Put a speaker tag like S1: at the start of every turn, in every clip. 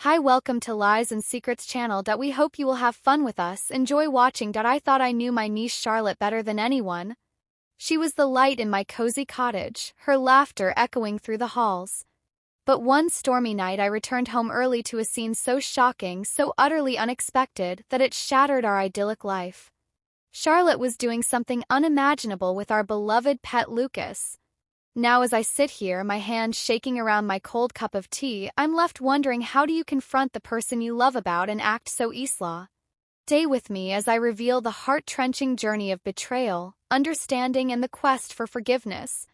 S1: Hi, welcome to Lies and Secrets channel. We hope you will have fun with us. Enjoy watching. I thought I knew my niece Charlotte better than anyone. She was the light in my cozy cottage, her laughter echoing through the halls. But one stormy night I returned home early to a scene so shocking, so utterly unexpected, that it shattered our idyllic life. Charlotte was doing something unimaginable with our beloved pet Lucas. Now as I sit here, my hand shaking around my cold cup of tea, I'm left wondering, how do you confront the person you love about and act so Isla? Stay with me as I reveal the heart-wrenching journey of betrayal, understanding, and the quest for forgiveness.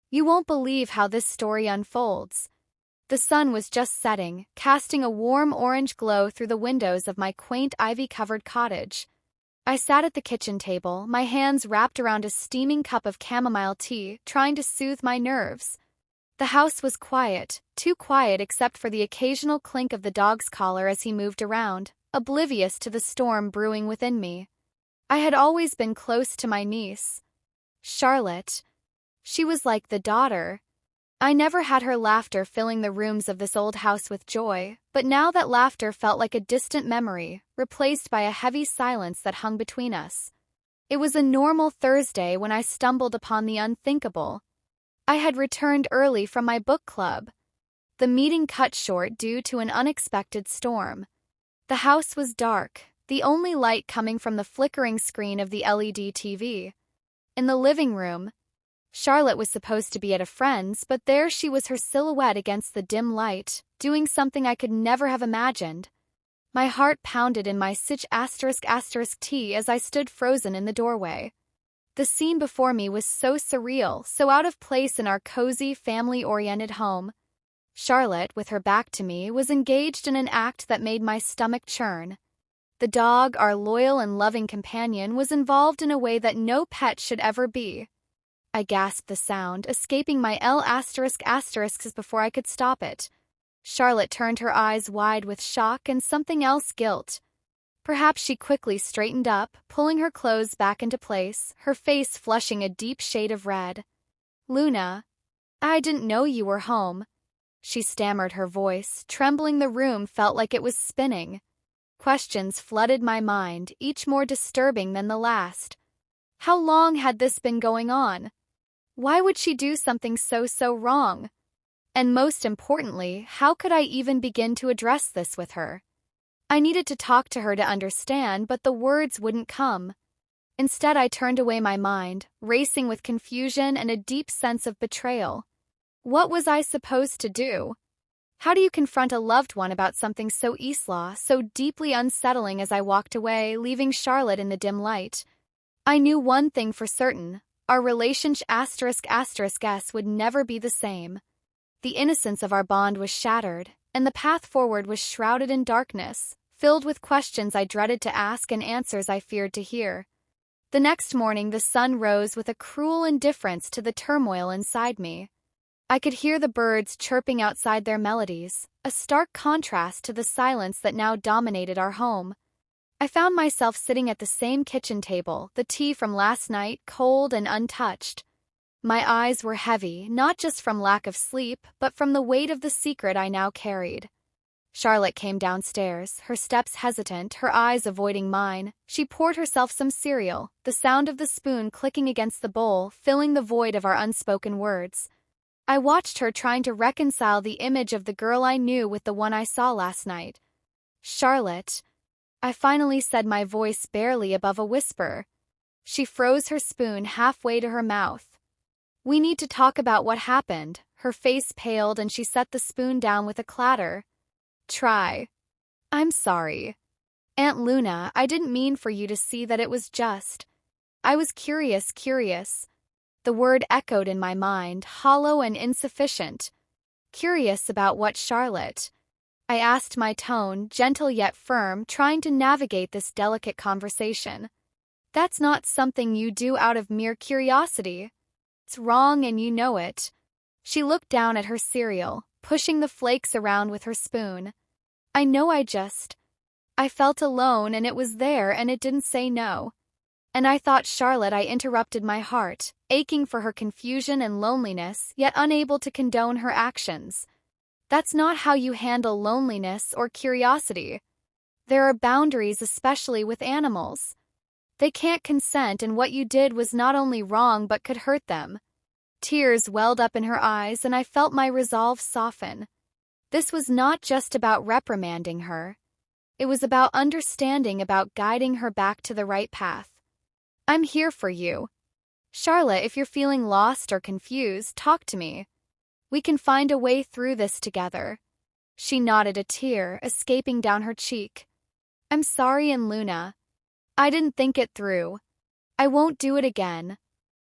S1: You won't believe how this story unfolds. The sun was just setting, casting a warm orange glow through the windows of my quaint ivy-covered cottage. I sat at the kitchen table, my hands wrapped around a steaming cup of chamomile tea, trying to soothe my nerves. The house was quiet, too quiet except for the occasional clink of the dog's collar as he moved around, oblivious to the storm brewing within me. I had always been close to my niece, Charlotte. She was like the daughter. I never had her laughter filling the rooms of this old house with joy, but now that laughter felt like a distant memory, replaced by a heavy silence that hung between us. It was a normal Thursday when I stumbled upon the unthinkable. I had returned early from my book club. The meeting cut short due to an unexpected storm. The house was dark, the only light coming from the flickering screen of the LED TV. In the living room, Charlotte was supposed to be at a friend's, but there she was, her silhouette against the dim light, doing something I could never have imagined. My heart pounded in my tea as I stood frozen in the doorway. The scene before me was so surreal, so out of place in our cozy, family-oriented home. Charlotte, with her back to me, was engaged in an act that made my stomach churn. The dog, our loyal and loving companion, was involved in a way that no pet should ever be. I gasped the sound, escaping my L***s before I could stop it. Charlotte turned her eyes wide with shock and something else, guilt. Perhaps she quickly straightened up, pulling her clothes back into place, her face flushing a deep shade of red. "Luna, I didn't know you were home," she stammered, her voice, trembling. The room felt like it was spinning. Questions flooded my mind, each more disturbing than the last. How long had this been going on? Why would she do something so wrong? And most importantly, how could I even begin to address this with her? I needed to talk to her to understand, but the words wouldn't come. Instead, I turned away, my mind racing with confusion and a deep sense of betrayal. What was I supposed to do? How do you confront a loved one about something so so deeply unsettling? As I walked away, leaving Charlotte in the dim light, I knew one thing for certain: our relationship would never be the same. The innocence of our bond was shattered, and the path forward was shrouded in darkness, filled with questions I dreaded to ask and answers I feared to hear. The next morning the sun rose with a cruel indifference to the turmoil inside me. I could hear the birds chirping outside, their melodies, a stark contrast to the silence that now dominated our home. I found myself sitting at the same kitchen table, the tea from last night cold and untouched. My eyes were heavy, not just from lack of sleep, but from the weight of the secret I now carried. Charlotte came downstairs, her steps hesitant, her eyes avoiding mine. She poured herself some cereal, the sound of the spoon clicking against the bowl filling the void of our unspoken words. I watched her, trying to reconcile the image of the girl I knew with the one I saw last night. "Charlotte," I finally said, my voice barely above a whisper. She froze, her spoon halfway to her mouth. "We need to talk about what happened." Her face paled and she set the spoon down with a clatter. "I'm sorry, Aunt Luna, I didn't mean for you to see that. It was just, I was curious. The word echoed in my mind, hollow and insufficient. "Curious about what, Charlotte?" I asked, my tone gentle yet firm, trying to navigate this delicate conversation. "That's not something you do out of mere curiosity. It's wrong and you know it." She looked down at her cereal, pushing the flakes around with her spoon. "I know, I felt alone and it was there and it didn't say no." And I thought, Charlotte, I interrupted, my heart aching for her confusion and loneliness, yet unable to condone her actions. That's not how you handle loneliness or curiosity. There are boundaries, especially with animals. They can't consent, and what you did was not only wrong but could hurt them. Tears welled up in her eyes, and I felt my resolve soften. This was not just about reprimanding her. It was about understanding, about guiding her back to the right path. I'm here for you. Charlotte, if you're feeling lost or confused, talk to me. We can find a way through this together. She nodded, a tear escaping down her cheek. I'm sorry, and Luna. I didn't think it through. I won't do it again.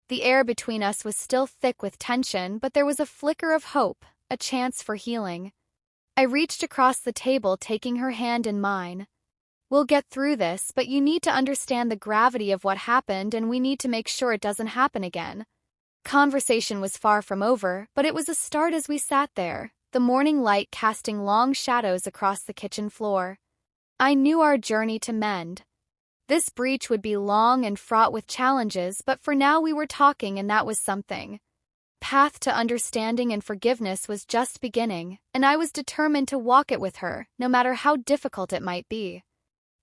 S1: The air between us was still thick with tension, but there was a flicker of hope, a chance for healing. I reached across the table, taking her hand in mine. We'll get through this, but you need to understand the gravity of what happened, and we need to make sure it doesn't happen again. Conversation was far from over, but it was a start as we sat there, the morning light casting long shadows across the kitchen floor. I knew our journey to mend. This breach would be long and fraught with challenges, but for now we were talking, and that was something. Path to understanding and forgiveness was just beginning, and I was determined to walk it with her, no matter how difficult it might be.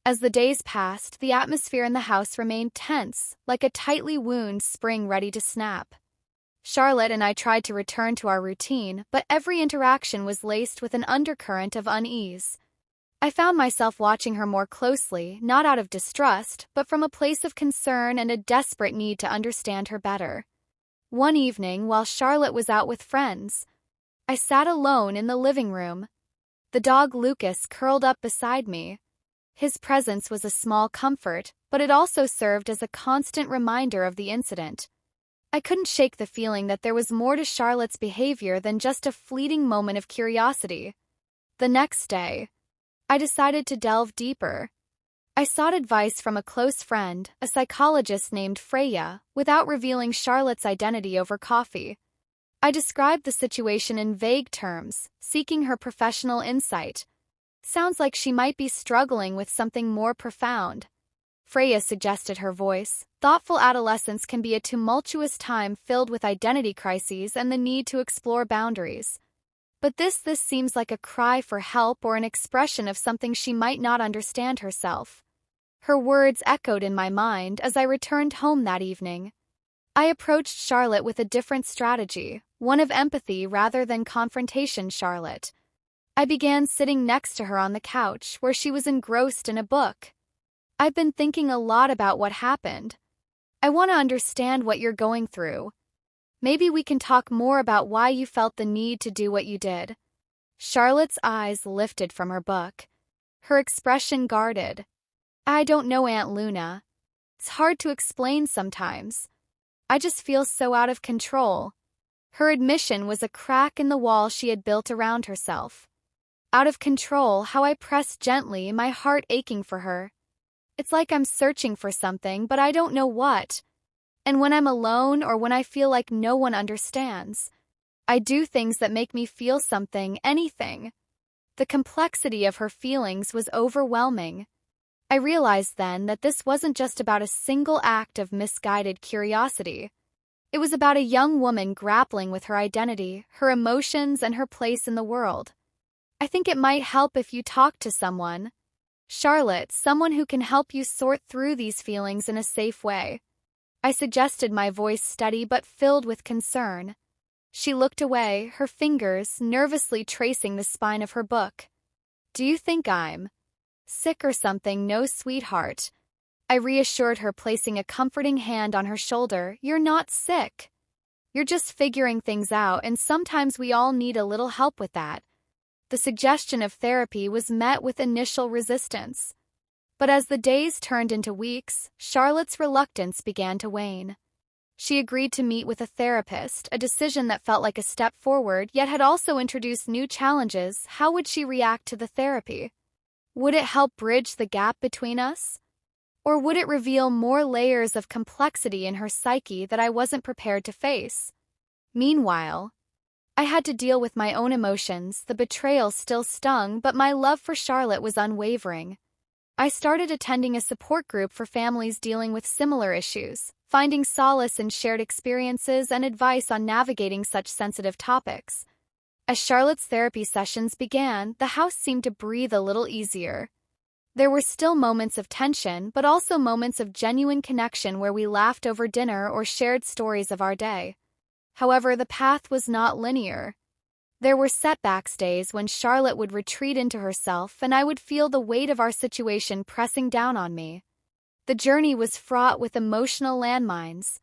S1: As the days passed, the atmosphere in the house remained tense, like a tightly wound spring ready to snap. Charlotte and I tried to return to our routine, but every interaction was laced with an undercurrent of unease. I found myself watching her more closely, not out of distrust, but from a place of concern and a desperate need to understand her better. One evening, while Charlotte was out with friends, I sat alone in the living room. The dog Lucas curled up beside me. His presence was a small comfort, but it also served as a constant reminder of the incident. I couldn't shake the feeling that there was more to Charlotte's behavior than just a fleeting moment of curiosity. The next day, I decided to delve deeper. I sought advice from a close friend, a psychologist named Freya, without revealing Charlotte's identity over coffee. I described the situation in vague terms, seeking her professional insight. Sounds like she might be struggling with something more profound. Freya suggested, her voice. Thoughtful adolescence can be a tumultuous time filled with identity crises and the need to explore boundaries. But this seems like a cry for help or an expression of something she might not understand herself. Her words echoed in my mind as I returned home that evening. I approached Charlotte with a different strategy, one of empathy rather than confrontation. Charlotte. I began sitting next to her on the couch, where she was engrossed in a book. I've been thinking a lot about what happened. I want to understand what you're going through. Maybe we can talk more about why you felt the need to do what you did. Charlotte's eyes lifted from her book. Her expression guarded. I don't know, Aunt Luna. It's hard to explain sometimes. I just feel so out of control. Her admission was a crack in the wall she had built around herself. Out of control, how I pressed gently, my heart aching for her. It's like I'm searching for something, but I don't know what. And when I'm alone or when I feel like no one understands, I do things that make me feel something, anything. The complexity of her feelings was overwhelming. I realized then that this wasn't just about a single act of misguided curiosity. It was about a young woman grappling with her identity, her emotions, and her place in the world. I think it might help if you talk to someone. Charlotte, someone who can help you sort through these feelings in a safe way. I suggested, my voice steady but filled with concern. She looked away, her fingers nervously tracing the spine of her book. Do you think I'm sick or something? No, sweetheart. I reassured her, placing a comforting hand on her shoulder. You're not sick. You're just figuring things out, and sometimes we all need a little help with that. The suggestion of therapy was met with initial resistance. But as the days turned into weeks, Charlotte's reluctance began to wane. She agreed to meet with a therapist, a decision that felt like a step forward yet had also introduced new challenges. How would she react to the therapy? Would it help bridge the gap between us? Or would it reveal more layers of complexity in her psyche that I wasn't prepared to face? Meanwhile, I had to deal with my own emotions. The betrayal still stung, but my love for Charlotte was unwavering. I started attending a support group for families dealing with similar issues, finding solace in shared experiences and advice on navigating such sensitive topics. As Charlotte's therapy sessions began, the house seemed to breathe a little easier. There were still moments of tension, but also moments of genuine connection where we laughed over dinner or shared stories of our day. However, the path was not linear. There were setbacks days when Charlotte would retreat into herself and I would feel the weight of our situation pressing down on me. The journey was fraught with emotional landmines,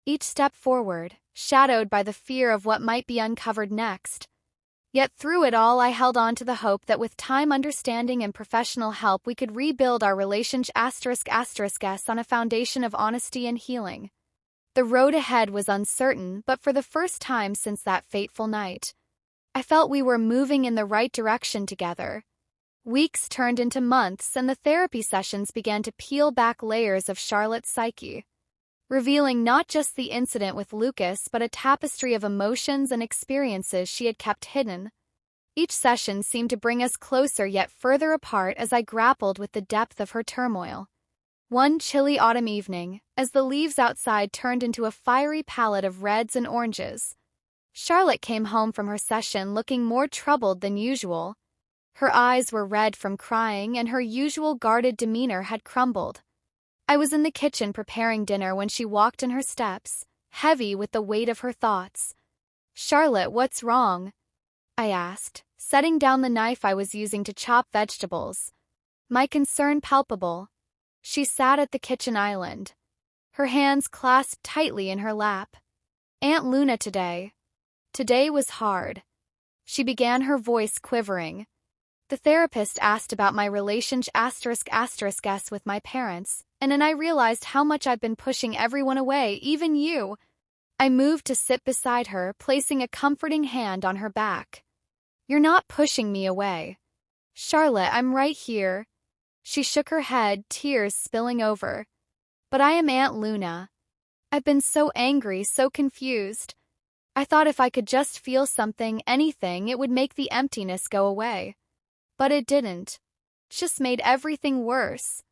S1: each step forward, shadowed by the fear of what might be uncovered next. Yet through it all I held on to the hope that with time, understanding, and professional help we could rebuild our relationship on a foundation of honesty and healing. The road ahead was uncertain, but for the first time since that fateful night, I felt we were moving in the right direction together. Weeks turned into months and the therapy sessions began to peel back layers of Charlotte's psyche, revealing not just the incident with Lucas but a tapestry of emotions and experiences she had kept hidden. Each session seemed to bring us closer yet further apart as I grappled with the depth of her turmoil. One chilly autumn evening, as the leaves outside turned into a fiery palette of reds and oranges, Charlotte came home from her session looking more troubled than usual. Her eyes were red from crying and her usual guarded demeanor had crumbled. I was in the kitchen preparing dinner when she walked in her steps, heavy with the weight of her thoughts. "Charlotte, what's wrong?" I asked, setting down the knife I was using to chop vegetables, my concern palpable. She sat at the kitchen island, her hands clasped tightly in her lap. "Aunt Luna today. Today was hard." She began, her voice quivering. "The therapist asked about my relationship with my parents, and then I realized how much I've been pushing everyone away, even you." I moved to sit beside her, placing a comforting hand on her back. "You're not pushing me away. Charlotte, I'm right here." She shook her head, tears spilling over. "But I am Aunt Luna. I've been so angry, so confused. I thought if I could just feel something, anything, it would make the emptiness go away. But it didn't. It just made everything worse."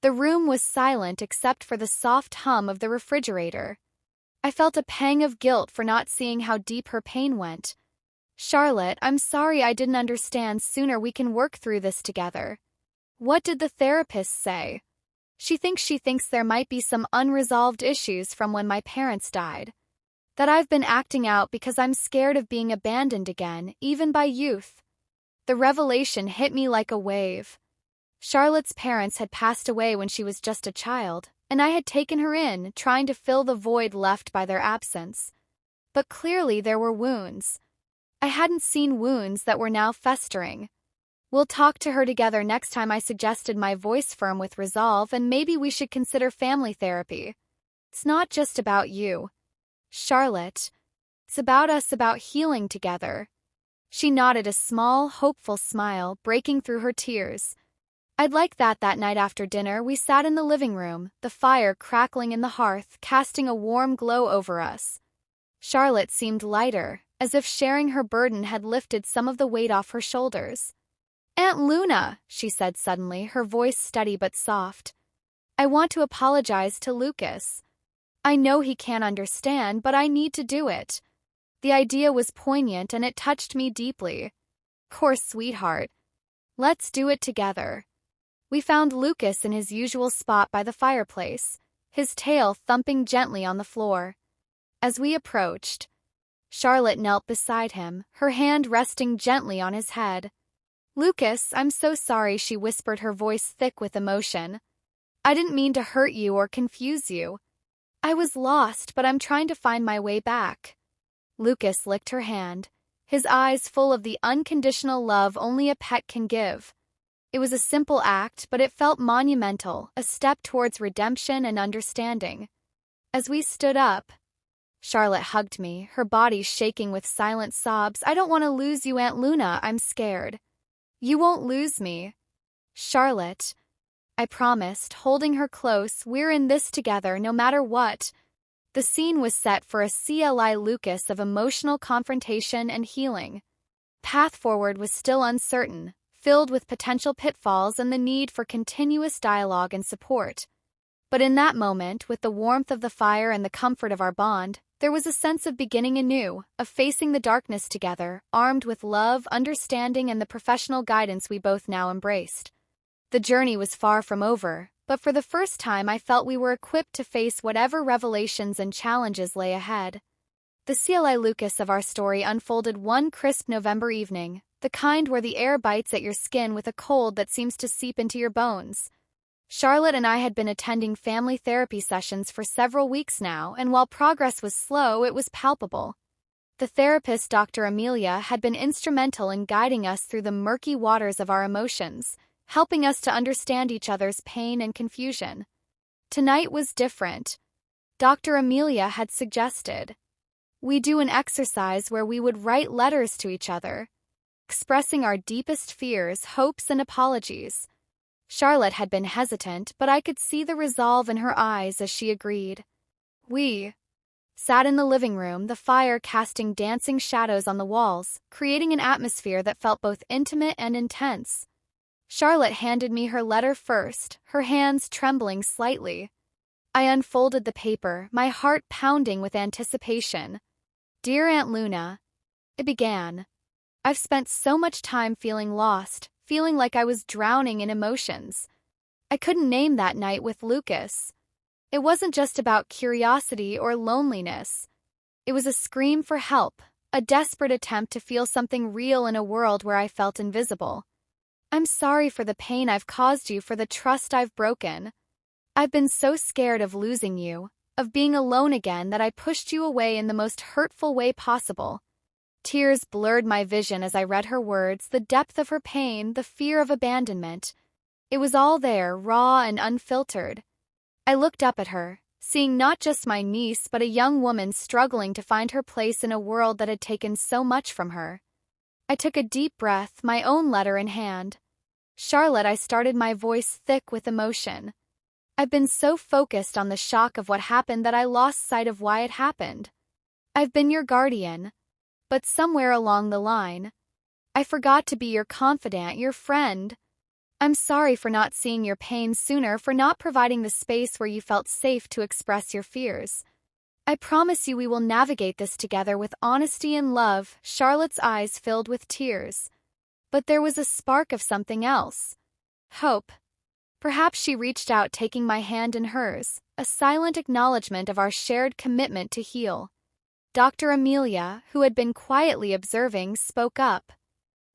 S1: The room was silent except for the soft hum of the refrigerator. I felt a pang of guilt for not seeing how deep her pain went. "Charlotte, I'm sorry I didn't understand sooner. We can work through this together." "What did the therapist say?" She thinks there might be some unresolved issues from when my parents died. That I've been acting out because I'm scared of being abandoned again, even by youth." The revelation hit me like a wave. Charlotte's parents had passed away when she was just a child, and I had taken her in, trying to fill the void left by their absence. But clearly there were wounds. I hadn't seen wounds that were now festering. "We'll talk to her together next time," I suggested, my voice firm with resolve, "and maybe we should consider family therapy. It's not just about you, Charlotte. It's about us, about healing together." She nodded, a small, hopeful smile breaking through her tears. "I'd like that." That night after dinner, we sat in the living room, the fire crackling in the hearth, casting a warm glow over us. Charlotte seemed lighter, as if sharing her burden had lifted some of the weight off her shoulders. "Aunt Luna," she said suddenly, her voice steady but soft, "I want to apologize to Lucas. I know he can't understand, but I need to do it." The idea was poignant and it touched me deeply. "Poor sweetheart. Let's do it together." We found Lucas in his usual spot by the fireplace, his tail thumping gently on the floor. As we approached, Charlotte knelt beside him, her hand resting gently on his head. "Lucas, I'm so sorry," she whispered, her voice thick with emotion. "I didn't mean to hurt you or confuse you. I was lost, but I'm trying to find my way back." Lucas licked her hand, his eyes full of the unconditional love only a pet can give. It was a simple act, but it felt monumental, a step towards redemption and understanding. As we stood up, Charlotte hugged me, her body shaking with silent sobs. "I don't want to lose you, Aunt Luna. I'm scared." "You won't lose me, Charlotte," I promised, holding her close. "We're in this together, no matter what." The scene was set for a CLI Lucas of emotional confrontation and healing. Path forward was still uncertain, filled with potential pitfalls and the need for continuous dialogue and support. But in that moment, with the warmth of the fire and the comfort of our bond, There was a sense of beginning anew, of facing the darkness together, armed with love, understanding, and the professional guidance we both now embraced. The journey was far from over, but for the first time I felt we were equipped to face whatever revelations and challenges lay ahead. The CLI Lucas of our story unfolded one crisp November evening, the kind where the air bites at your skin with a cold that seems to seep into your bones. Charlotte and I had been attending family therapy sessions for several weeks now, and while progress was slow, it was palpable. The therapist, Dr. Amelia, had been instrumental in guiding us through the murky waters of our emotions, helping us to understand each other's pain and confusion. Tonight was different. Dr. Amelia had suggested we do an exercise where we would write letters to each other, expressing our deepest fears, hopes, and apologies. Charlotte had been hesitant, but I could see the resolve in her eyes as she agreed. We sat in the living room, the fire casting dancing shadows on the walls, creating an atmosphere that felt both intimate and intense. Charlotte handed me her letter first, her hands trembling slightly. I unfolded the paper, my heart pounding with anticipation. "Dear Aunt Luna," it began. "I've spent so much time feeling lost, feeling like I was drowning in emotions. I couldn't name that night with Lucas. It wasn't just about curiosity or loneliness. It was a scream for help, a desperate attempt to feel something real in a world where I felt invisible. I'm sorry for the pain I've caused you, for the trust I've broken. I've been so scared of losing you, of being alone again, that I pushed you away in the most hurtful way possible." Tears blurred my vision as I read her words, the depth of her pain, the fear of abandonment. It was all there, raw and unfiltered. I looked up at her, seeing not just my niece but a young woman struggling to find her place in a world that had taken so much from her. I took a deep breath, my own letter in hand. "Charlotte," I started, my voice thick with emotion. "I've been so focused on the shock of what happened that I lost sight of why it happened. I've been your guardian, but somewhere along the line, I forgot to be your confidant, your friend. I'm sorry for not seeing your pain sooner, for not providing the space where you felt safe to express your fears. I promise you we will navigate this together with honesty and love." Charlotte's eyes filled with tears. But there was a spark of something else. Hope. Perhaps she reached out, taking my hand in hers, a silent acknowledgement of our shared commitment to heal. Dr. Amelia, who had been quietly observing, spoke up.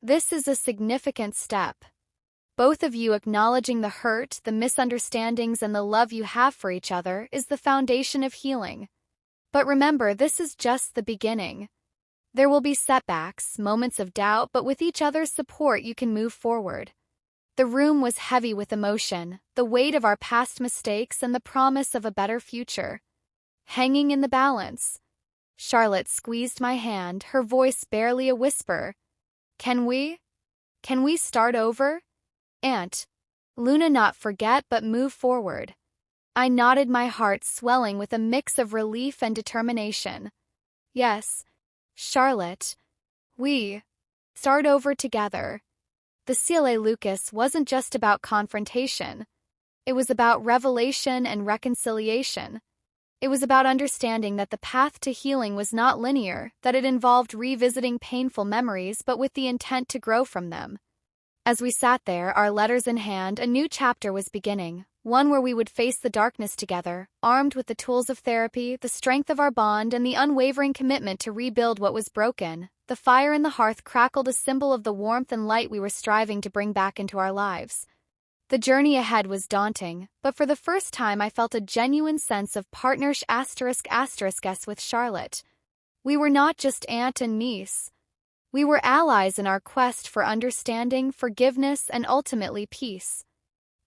S1: "This is a significant step. Both of you acknowledging the hurt, the misunderstandings, and the love you have for each other is the foundation of healing. But remember, this is just the beginning. There will be setbacks, moments of doubt, but with each other's support you can move forward." The room was heavy with emotion, the weight of our past mistakes and the promise of a better future hanging in the balance. Charlotte squeezed my hand, her voice barely a whisper. Can we start over? Aunt Luna, not forget but move forward." I nodded, my heart swelling with a mix of relief and determination. "Yes, Charlotte. We start over together." The CLA Lucas wasn't just about confrontation. It was about revelation and reconciliation. It was about understanding that the path to healing was not linear, that it involved revisiting painful memories but with the intent to grow from them. As we sat there, our letters in hand, a new chapter was beginning, one where we would face the darkness together, armed with the tools of therapy, the strength of our bond, and the unwavering commitment to rebuild what was broken. The fire in the hearth crackled, a symbol of the warmth and light we were striving to bring back into our lives. The journey ahead was daunting, but for the first time I felt a genuine sense of partnership with Charlotte. We were not just aunt and niece. We were allies in our quest for understanding, forgiveness, and ultimately peace.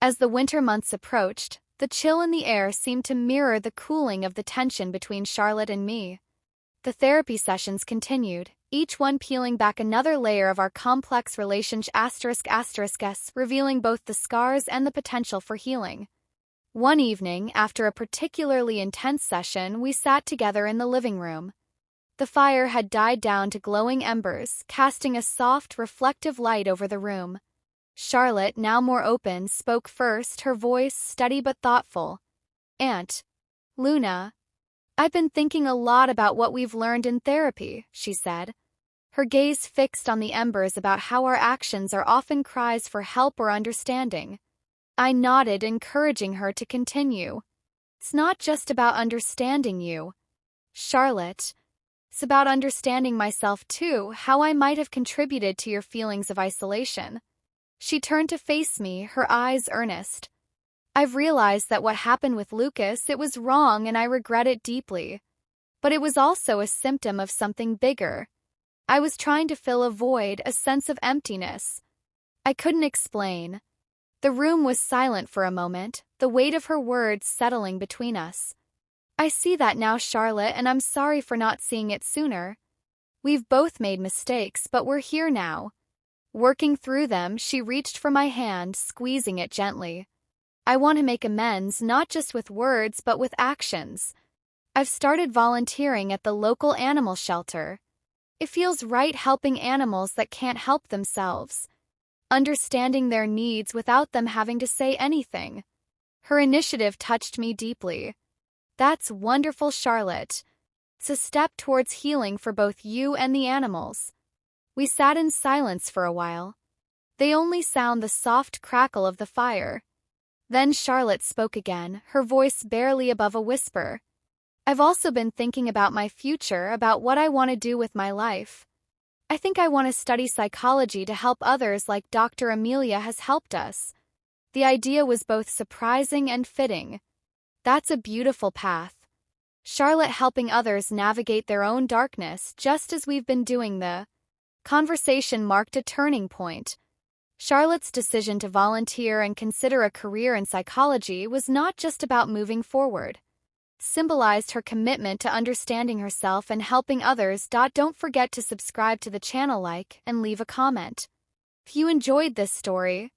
S1: As the winter months approached, the chill in the air seemed to mirror the cooling of the tension between Charlotte and me. The therapy sessions continued, each one peeling back another layer of our complex relationship, revealing both the scars and the potential for healing. One evening, after a particularly intense session, we sat together in the living room. The fire had died down to glowing embers, casting a soft, reflective light over the room. Charlotte, now more open, spoke first, her voice steady but thoughtful. "Aunt Luna, I've been thinking a lot about what we've learned in therapy, she said, her gaze fixed on the embers about how our actions are often cries for help or understanding. I nodded, encouraging her to continue. It's not just about understanding you, Charlotte. It's about understanding myself too, how I might have contributed to your feelings of isolation. She turned to face me, her eyes earnest. I've realized that what happened with Lucas, it was wrong and I regret it deeply. But it was also a symptom of something bigger. I was trying to fill a void, a sense of emptiness. I couldn't explain. The room was silent for a moment, the weight of her words settling between us. I see that now, Charlotte, and I'm sorry for not seeing it sooner. We've both made mistakes, but we're here now. Working through them, she reached for my hand, squeezing it gently. I want to make amends, not just with words, but with actions. I've started volunteering at the local animal shelter. It feels right helping animals that can't help themselves, understanding their needs without them having to say anything. Her initiative touched me deeply. That's wonderful, Charlotte. It's a step towards healing for both you and the animals. We sat in silence for a while. They only sound the soft crackle of the fire. Then Charlotte spoke again, her voice barely above a whisper. I've also been thinking about my future, about what I want to do with my life. I think I want to study psychology to help others like Dr. Amelia has helped us. The idea was both surprising and fitting. That's a beautiful path. Charlotte, helping others navigate their own darkness, just as we've been doing. The conversation marked a turning point. Charlotte's decision to volunteer and consider a career in psychology was not just about moving forward. Symbolized her commitment to understanding herself and helping others. Don't forget to subscribe to the channel, like, and leave a comment. If you enjoyed this story,